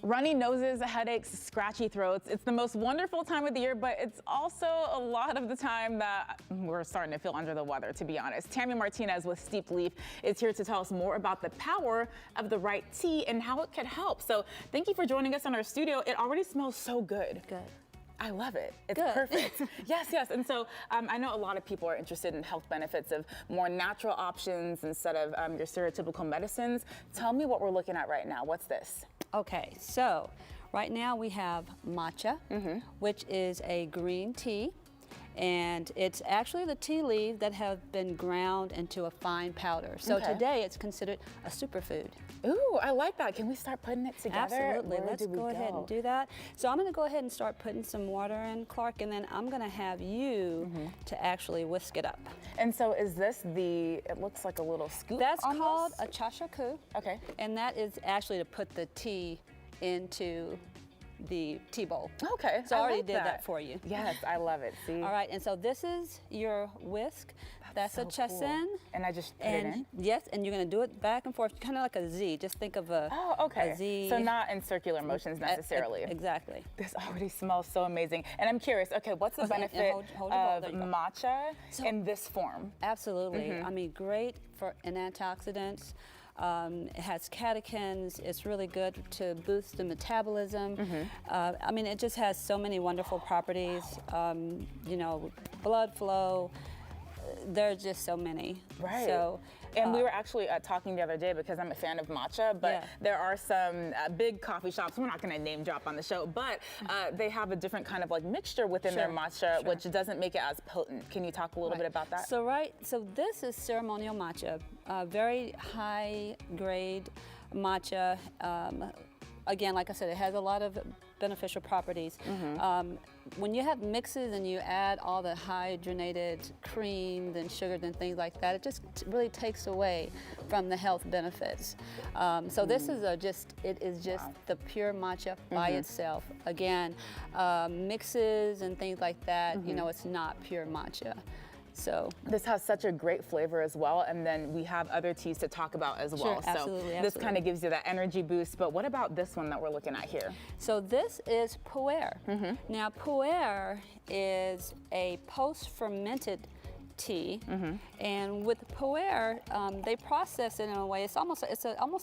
Runny noses, headaches, scratchy throats. It's the most wonderful time of the year, but it's also a lot of the time that we're starting to feel under the weather, to be honest. Tammy Martinez with Steeped Leaf is here to tell us more about the power of the right tea and how it could help. So thank you for joining us in our studio. It already smells so good. Good. I love it. It's Good. perfect. Yes, yes. And so I know a lot of people are interested in health benefits of more natural options instead of your stereotypical medicines. Tell me what we're looking at right now. What's this? Okay, so right now we have matcha, which is a green tea, and it's actually the tea leaves that have been ground into a fine powder. So today it's considered a superfood. Ooh, I like that. Can we start putting it together? Absolutely. Let's go ahead and do that. So I'm going to go ahead and start putting some water in, Clark, and then I'm going to have you to actually whisk it up. And so is this it looks like a little scoop? That's almost called a chashaku. Okay. And that is actually to put the tea into the tea bowl. Okay. So I already did that for you. Yes, I love it. See? All right, and so this is your whisk. That's a chesen. Cool. And I just put it in? Yes, and you're going to do it back and forth, kind of like a Z. Just think of a, a Z. So not in circular motions necessarily. Exactly. This already smells so amazing. And I'm curious, okay, what's the benefit of matcha in this form? Absolutely. I mean, great for antioxidants. It has catechins. It's really good to boost the metabolism. I mean, it just has so many wonderful properties. You know, blood flow. There's just so many. Right. So, and we were actually talking the other day because I'm a fan of matcha, but there are some big coffee shops, we're not going to name drop on the show, but they have a different kind of like mixture within their matcha, which doesn't make it as potent. Can you talk a little bit about that? So this is ceremonial matcha, very high grade matcha. Again, like I said, it has a lot of beneficial properties. When you have mixes and you add all the hydrogenated creams and sugars and things like that, it just really takes away from the health benefits. So this is it is just the pure matcha by itself. Again, mixes and things like that, you know, it's not pure matcha. So this has such a great flavor as well, and then we have other teas to talk about as well. Absolutely, so this kind of gives you that energy boost. But what about this one that we're looking at here? So this is pu'er. Now pu'er is a post-fermented tea, and with pu'er, they process it in a way. It's almost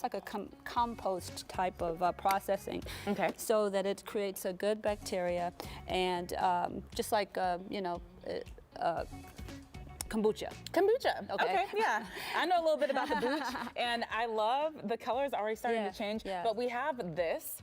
like a compost type of processing. So that it creates a good bacteria, and just like you know. Kombucha. Kombucha. Okay, yeah. I know a little bit about the booch, and I love the colors already starting to change. But we have this.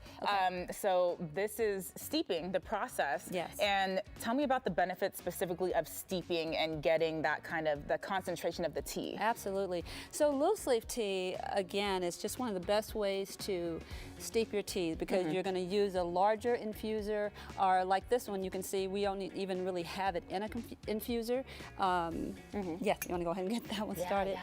So this is steeping, the process. Yes. And tell me about the benefits specifically of steeping and getting that kind of the concentration of the tea. Absolutely. So loose leaf tea, again, is just one of the best ways to steep your tea because you're going to use a larger infuser, or like this one, you can see we don't even really have it in a infuser. Yes, you want to go ahead and get that one started.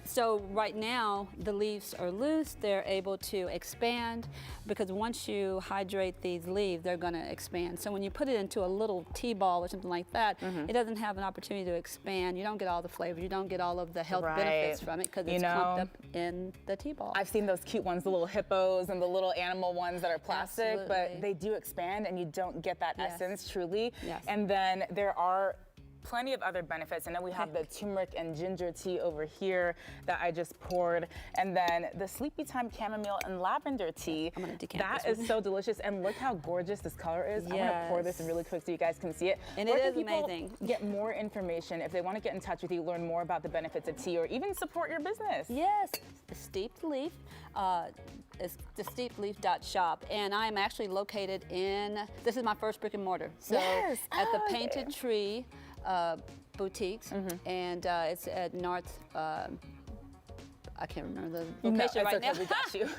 So right now, the leaves are loose. They're able to expand because once you hydrate these leaves, they're going to expand. So when you put it into a little tea ball or something like that, it doesn't have an opportunity to expand. You don't get all the flavors. You don't get all of the health benefits from it because it's clumped up in the tea ball. I've seen those cute ones, the little hippos and the little animal ones that are plastic, but they do expand and you don't get that essence truly. And then there are plenty of other benefits. And then we have the turmeric and ginger tea over here that I just poured. And then the sleepy time chamomile and lavender tea. I'm gonna decant that this is so delicious. And look how gorgeous this color is. I want to pour this really quick so you guys can see it. And it is amazing. Get more information if they want to get in touch with you, learn more about the benefits of tea, or even support your business. Yes, the Steeped Leaf. It's the steepedleaf.shop, and I'm actually located in, this is my first brick and mortar. So at the Painted Tree boutiques, and it's at North, I can't remember the location right now. We got you.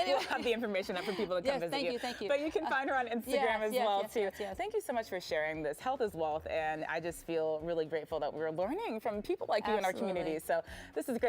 We'll have the information up for people to come visit you. Thank you. But you can find her on Instagram as well, too. Thank you so much for sharing this. Health is wealth, and I just feel really grateful that we're learning from people like you in our community. So this is great.